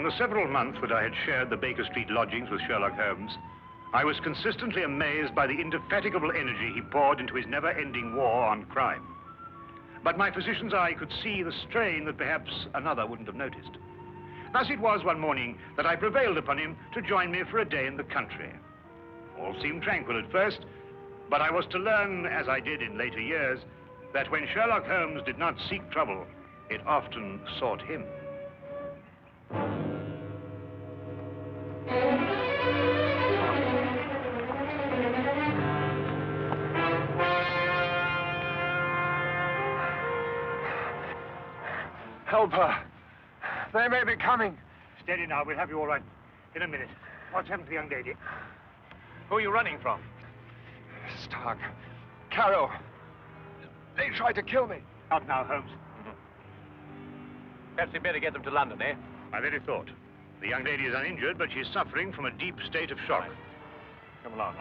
the several months that I had shared the Baker Street lodgings with Sherlock Holmes, I was consistently amazed by the indefatigable energy he poured into his never-ending war on crime. But my physician's eye could see the strain that perhaps another wouldn't have noticed. Thus it was one morning that I prevailed upon him to join me for a day in the country. All seemed tranquil at first, but I was to learn, as I did in later years, that when Sherlock Holmes did not seek trouble, it often sought him. Help her. They may be coming. Steady now, we'll have you all right in a minute. What's happened to the young lady? Who are you running from? Stark. Carroll. They tried to kill me. Out now, Holmes. Perhaps we'd better get them to London, eh? My very thought. The young lady is uninjured, but she's suffering from a deep state of shock. Come along.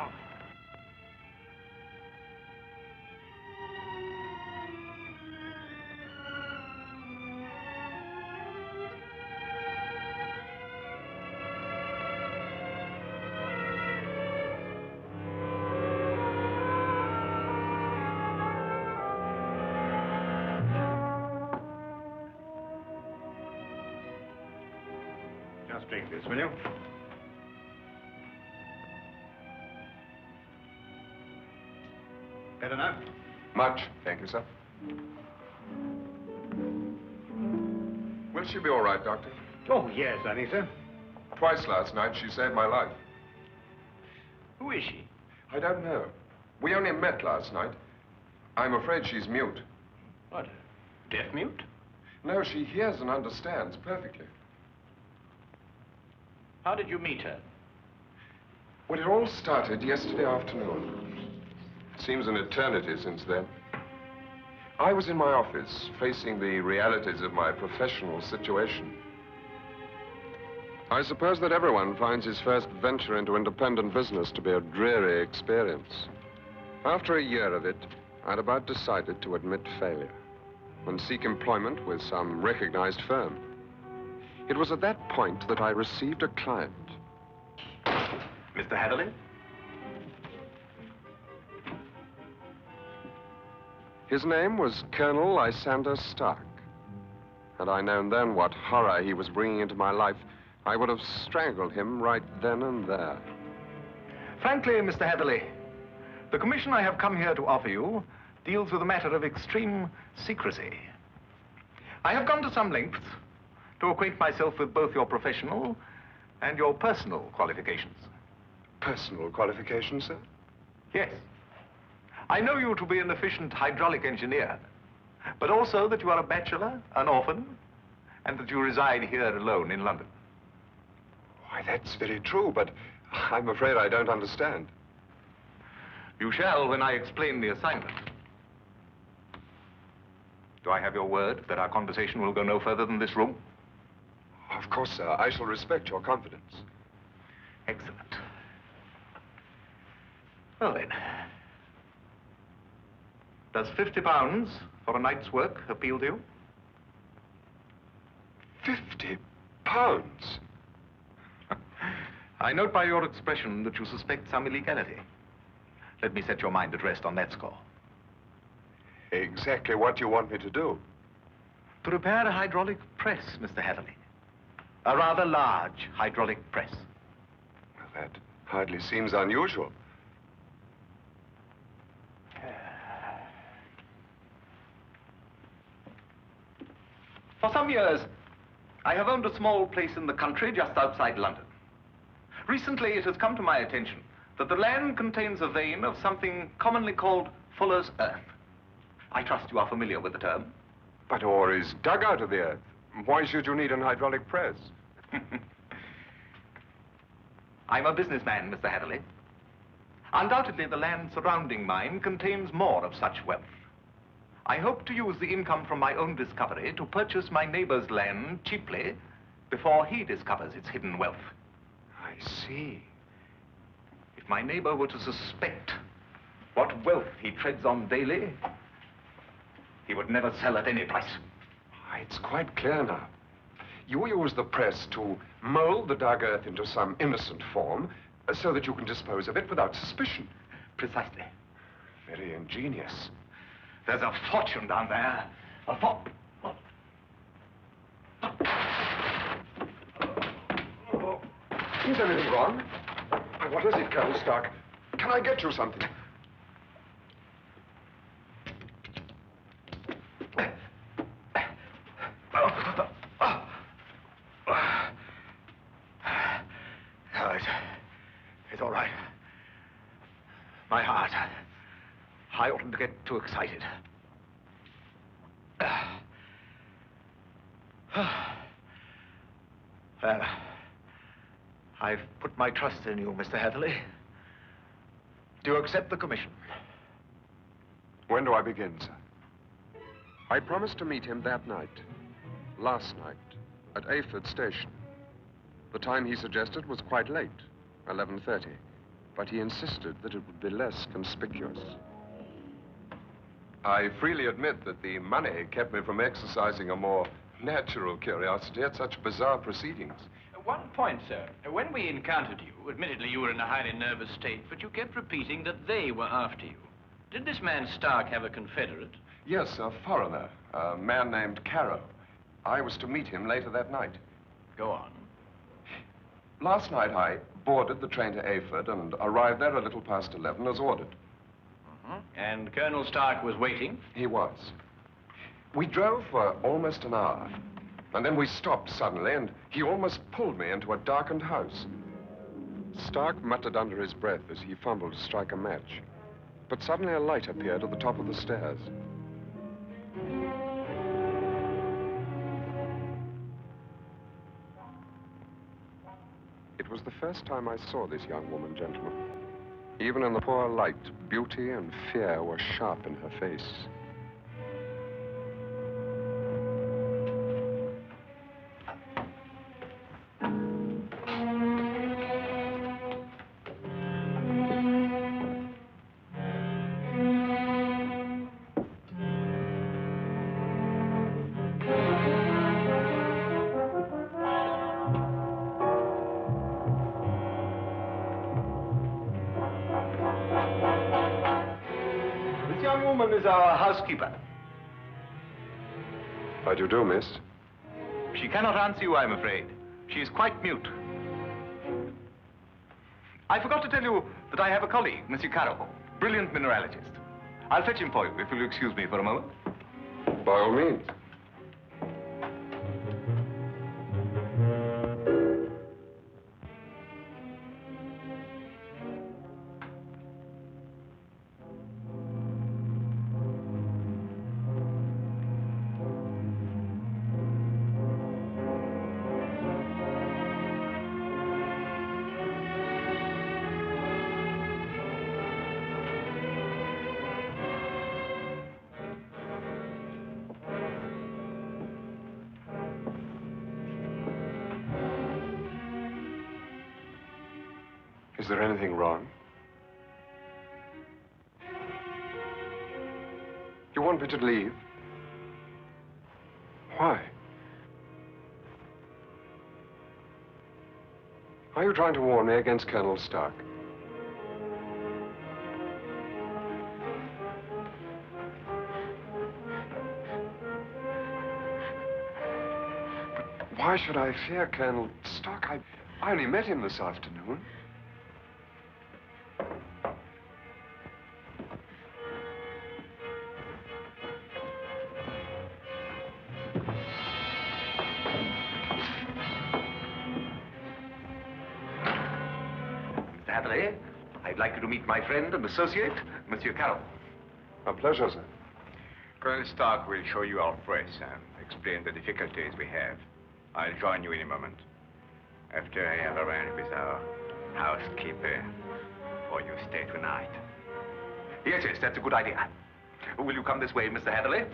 Just drink this, will you? Better now? Much, thank you, sir. Will she be all right, Doctor? Oh, yes, I think so. Twice last night, she saved my life. Who is she? I don't know. We only met last night. I'm afraid she's mute. What, deaf mute? No, she hears and understands perfectly. How did you meet her? Well, it all started yesterday afternoon. Seems an eternity since then. I was in my office, facing the realities of my professional situation. I suppose that everyone finds his first venture into independent business to be a dreary experience. After a year of it, I'd about decided to admit failure and seek employment with some recognized firm. It was at that point that I received a client. Mr. Hatherley? His name was Colonel Lysander Stark. Had I known then what horror he was bringing into my life, I would have strangled him right then and there. Frankly, Mr. Hatherley, the commission I have come here to offer you deals with a matter of extreme secrecy. I have gone to some lengths to acquaint myself with both your professional and your personal qualifications. Personal qualifications, sir? Yes. I know you to be an efficient hydraulic engineer, but also that you are a bachelor, an orphan, and that you reside here alone in London. Why, that's very true, but I'm afraid I don't understand. You shall when I explain the assignment. Do I have your word that our conversation will go no further than this room? Of course, sir. I shall respect your confidence. Excellent. Well, then. Does £50 for a night's work appeal to you? £50? I note by your expression that you suspect some illegality. Let me set your mind at rest on that score. Exactly what you want me to do? To repair a hydraulic press, Mr. Hatherley. A rather large hydraulic press. Well, that hardly seems unusual. For some years, I have owned a small place in the country just outside London. Recently, it has come to my attention that the land contains a vein of something commonly called fuller's earth. I trust you are familiar with the term. But ore is dug out of the earth. Why should you need an hydraulic press? I'm a businessman, Mr. Hatherley. Undoubtedly, the land surrounding mine contains more of such wealth. I hope to use the income from my own discovery to purchase my neighbor's land cheaply before he discovers its hidden wealth. I see. If my neighbor were to suspect what wealth he treads on daily, he would never sell at any price. It's quite clear now. You use the press to mold the dug earth into some innocent form so that you can dispose of it without suspicion. Precisely. Very ingenious. There's a fortune down there. Is anything wrong? What is it, Colonel Stark? Can I get you something? No, it's all right. My heart. I oughtn't to get too excited. Well, I've put my trust in you, Mr. Heatherly. Do you accept the commission? When do I begin, sir? I promised to meet him that night, last night, at Ayford Station. The time he suggested was quite late, 11:30, but he insisted that it would be less conspicuous. I freely admit that the money kept me from exercising a more natural curiosity at such bizarre proceedings. One point, sir. When we encountered you, admittedly you were in a highly nervous state, but you kept repeating that they were after you. Did this man Stark have a confederate? Yes, a foreigner, a man named Carrow. I was to meet him later that night. Go on. Last night, I boarded the train to Ayford and arrived there a little past 11 as ordered. And Colonel Stark was waiting? He was. We drove for almost an hour, and then we stopped suddenly, and he almost pulled me into a darkened house. Stark muttered under his breath as he fumbled to strike a match, but suddenly a light appeared at the top of the stairs. It was the first time I saw this young woman, gentlemen. Even in the poor light, beauty and fear were sharp in her face. Is our housekeeper. How do you do, miss? She cannot answer you, I'm afraid. She is quite mute. I forgot to tell you that I have a colleague, Monsieur Carrow, brilliant mineralogist. I'll fetch him for you, if you'll excuse me for a moment. By all means. Is there anything wrong? You want me to leave? Why? Are you trying to warn me against Colonel Stark? But why should I fear Colonel Stark? I only met him this afternoon. I'd like you to meet my friend and associate, Monsieur Carroll. A pleasure, sir. Colonel Stark will show you our press and explain the difficulties we have. I'll join you in a moment. After I have arranged with our housekeeper for your stay tonight. Yes, that's a good idea. Will you come this way, Mr. Hatherley?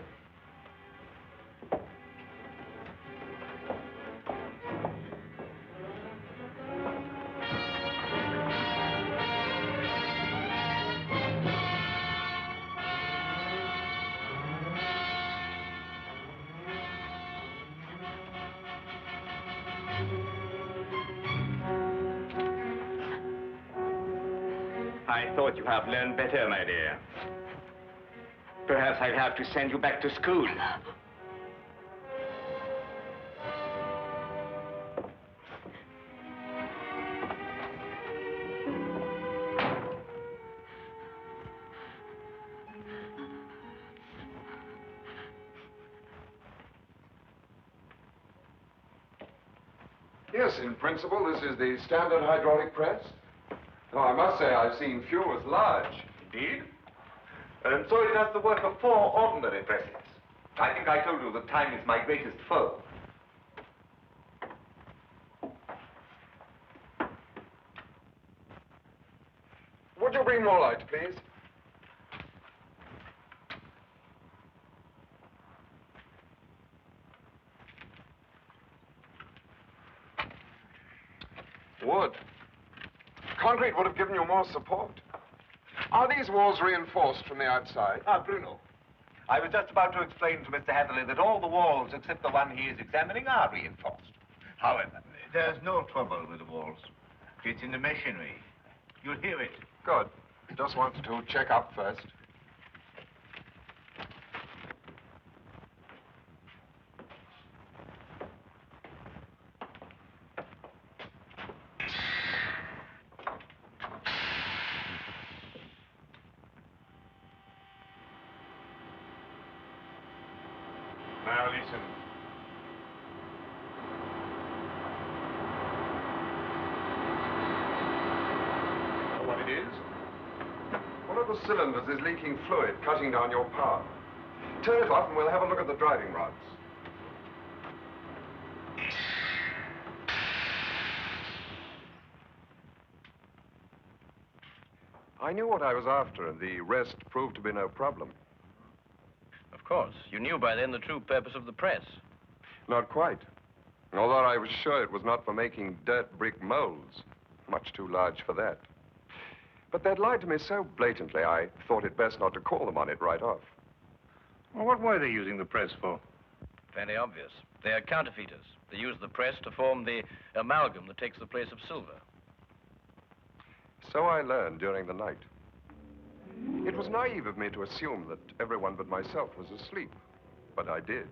I thought you have learned better, my dear. Perhaps I'll have to send you back to school. Yes, in principle, this is the standard hydraulic press. Though I must say I've seen few as large. Indeed. And so it does the work of 4 ordinary presses. I think I told you that time is my greatest foe. Would you bring more light, please? Wood. Concrete would have given you more support. Are these walls reinforced from the outside? Ah, Bruno. I was just about to explain to Mr. Hatherley that all the walls except the one he is examining are reinforced. However, there's no trouble with the walls. It's in the machinery. You'll hear it. Good. Just wanted to check up first. Now listen. Know what it is? One of the cylinders is leaking fluid, cutting down your power. Turn it off and we'll have a look at the driving rods. I knew what I was after, and the rest proved to be no problem. Of course. You knew by then the true purpose of the press. Not quite. Although I was sure it was not for making dirt brick molds. Much too large for that. But they'd lied to me so blatantly, I thought it best not to call them on it right off. Well, what were they using the press for? Fairly obvious. They are counterfeiters. They use the press to form the amalgam that takes the place of silver. So I learned during the night. It was naive of me to assume that everyone but myself was asleep, but I did.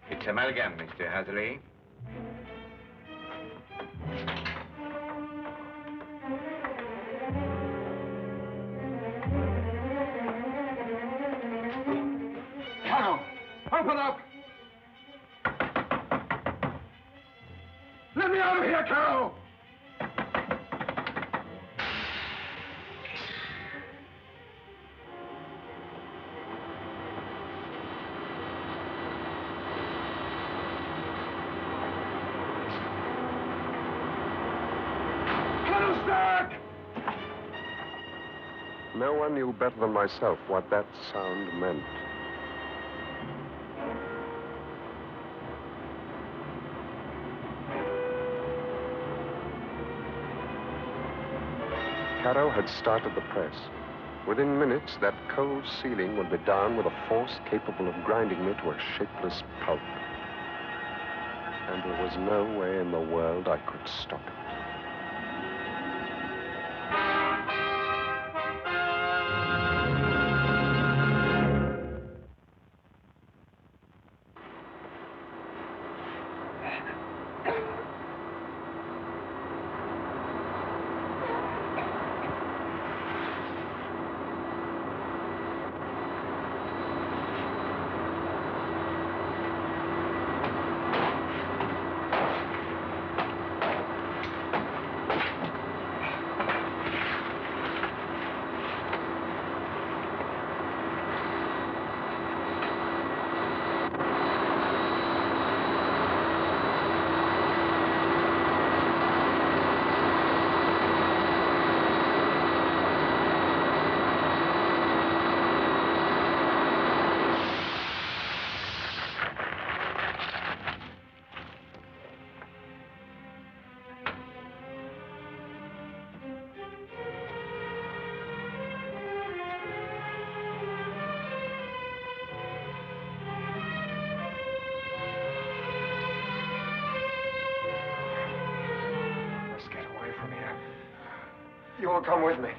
It's amalgam, Mr. Hatherley. Carol, open up! Let me out of here, Carol! No one knew better than myself what that sound meant. Caro had started the press. Within minutes, that cold ceiling would be down with a force capable of grinding me to a shapeless pulp. And there was no way in the world I could stop it. You will come with me.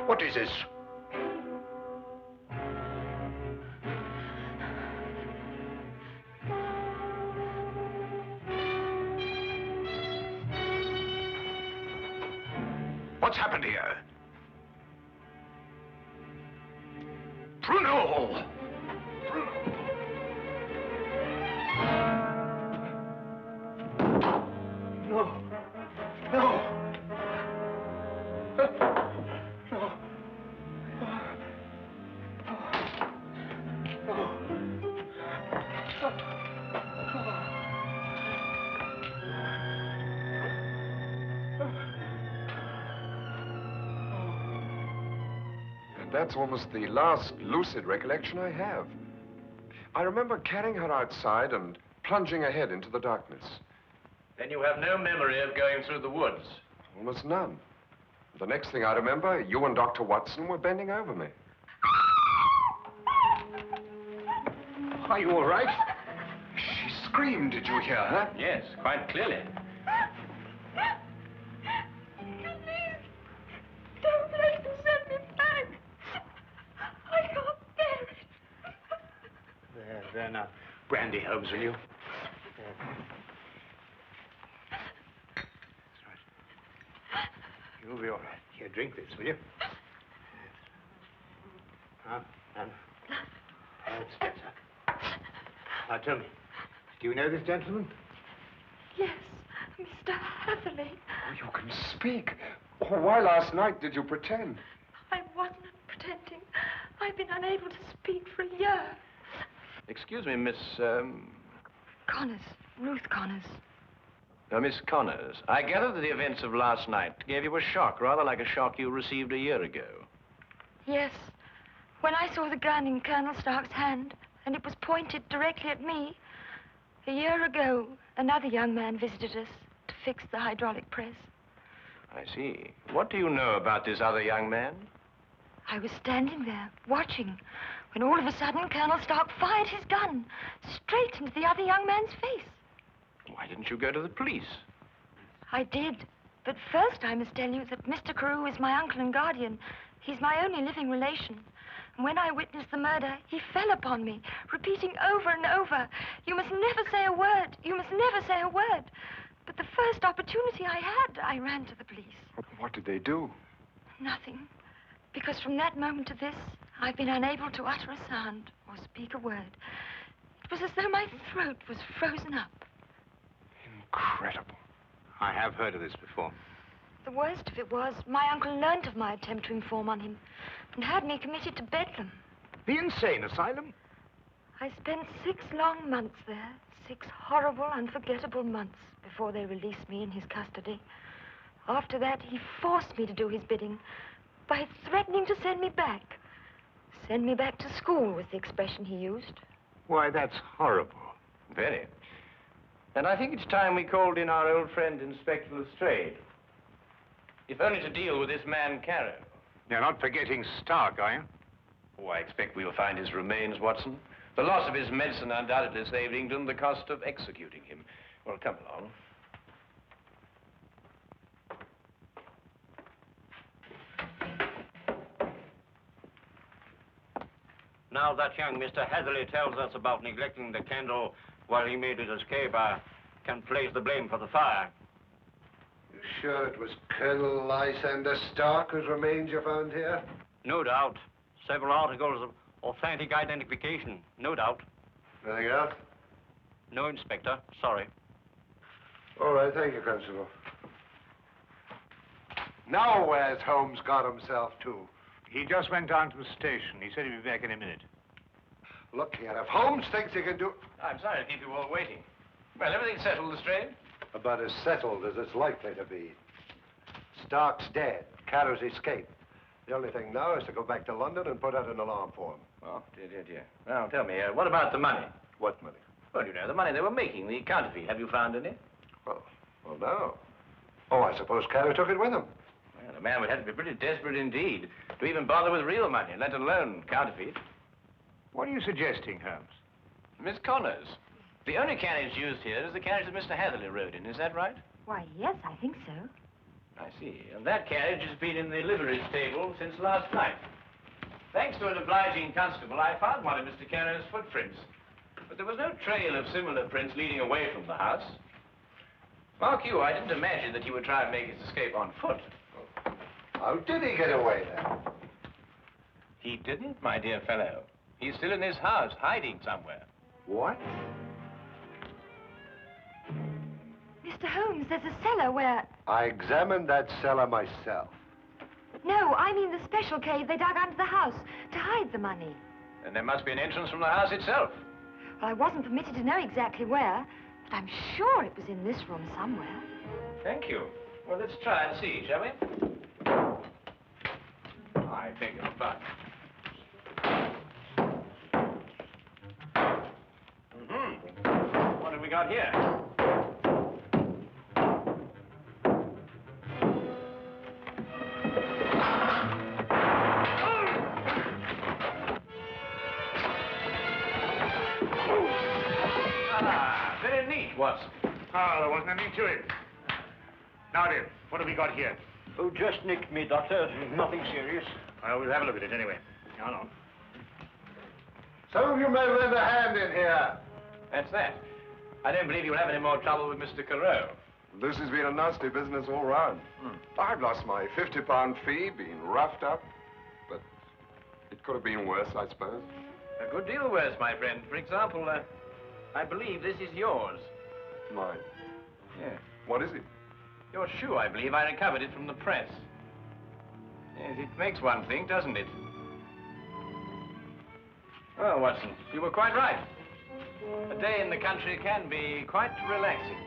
What is this? What's happened here? Bruno! No. No. That's almost the last lucid recollection I have. I remember carrying her outside and plunging ahead into the darkness. Then you have no memory of going through the woods? Almost none. The next thing I remember, you and Dr. Watson were bending over me. Are you all right? She screamed. Did you hear her? Yes, quite clearly. Don't let them send me back. I can't bear it. There now. Brandy, Holmes, will you? That's right. You'll be all right. Here, drink this, will you? Now, that's better. Now, tell me, do you know this gentleman? Yes, Mr. Hatherley. Oh, you can speak. Oh, why last night did you pretend? I wasn't pretending. I've been unable to speak for a year. Excuse me, Miss, Connors, Ruth Connors. Miss Connors. I gather that the events of last night gave you a shock, rather like a shock you received a year ago. Yes. When I saw the gun in Colonel Stark's hand, and it was pointed directly at me, a year ago, another young man visited us to fix the hydraulic press. I see. What do you know about this other young man? I was standing there, watching, when all of a sudden Colonel Stark fired his gun straight into the other young man's face. Why didn't you go to the police? I did. But first I must tell you that Mr. Carew is my uncle and guardian. He's my only living relation. And when I witnessed the murder, he fell upon me, repeating over and over, "You must never say a word. You must never say a word." But the first opportunity I had, I ran to the police. What did they do? Nothing. Because from that moment to this, I've been unable to utter a sound or speak a word. It was as though my throat was frozen up. Incredible. I have heard of this before. The worst of it was, my uncle learned of my attempt to inform on him and had me committed to Bedlam. The insane asylum? I spent 6 long months there, 6 horrible, unforgettable months before they released me in his custody. After that, he forced me to do his bidding by threatening to send me back. Send me back to school was the expression he used. Why, that's horrible. Very. And I think it's time we called in our old friend, Inspector Lestrade. If only to deal with this man, Carew. You're not forgetting Stark, are you? Oh, I expect we'll find his remains, Watson. The loss of his medicine undoubtedly saved England the cost of executing him. Well, come along. Now that young Mr. Hatherley tells us about neglecting the candle while he made his escape, I can place the blame for the fire. You sure it was Colonel Lysander Stark whose remains you found here? No doubt. Several articles of authentic identification, no doubt. Anything else? No, Inspector. Sorry. All right, thank you, Constable. Now where's Holmes got himself to? He just went down to the station. He said he'd be back in a minute. Look here, if Holmes thinks he can do... I'm sorry to keep you all waiting. Well, everything's settled, Lestrade? About as settled as it's likely to be. Stark's dead. Carrow's escaped. The only thing now is to go back to London and put out an alarm for him. Oh, dear. Now, tell me, what about the money? What money? Well, you know, the money they were making, the counterfeit. Have you found any? Well, no. Oh, I suppose Carrow took it with him. Well, the man would have to be pretty desperate indeed to even bother with real money, let alone counterfeit. What are you suggesting, Holmes? Miss Connors, the only carriage used here is the carriage that Mr. Hatherley rode in. Is that right? Why, yes, I think so. I see. And that carriage has been in the livery stable since last night. Thanks to an obliging constable, I found one of Mr. Carrow's footprints. But there was no trail of similar prints leading away from the house. Mark you, I didn't imagine that he would try and make his escape on foot. How did he get away, then? He didn't, my dear fellow. He's still in his house, hiding somewhere. What? Mr. Holmes, there's a cellar where... I examined that cellar myself. No, I mean the special cave they dug under the house to hide the money. And there must be an entrance from the house itself. Well, I wasn't permitted to know exactly where, but I'm sure it was in this room somewhere. Thank you. Well, let's try and see, shall we? I beg your pardon. What have we got here? Ah, very neat, Watson. Oh, there wasn't anything to it. Now, dear, what have we got here? Oh, just nicked me, Doctor. Nothing serious. Well, we'll have a look at it anyway. Hold on. Some of you may lend a hand in here. That's that. I don't believe you'll have any more trouble with Mr. Carew. This has been a nasty business all round. I've lost my £50 fee, been roughed up, but it could have been worse, I suppose. A good deal worse, my friend. For example, I believe this is yours. Mine. Yes. What is it? Your shoe, I believe. I recovered it from the press. Yes, it makes one think, doesn't it? Well, Watson, you were quite right. A day in the country can be quite relaxing.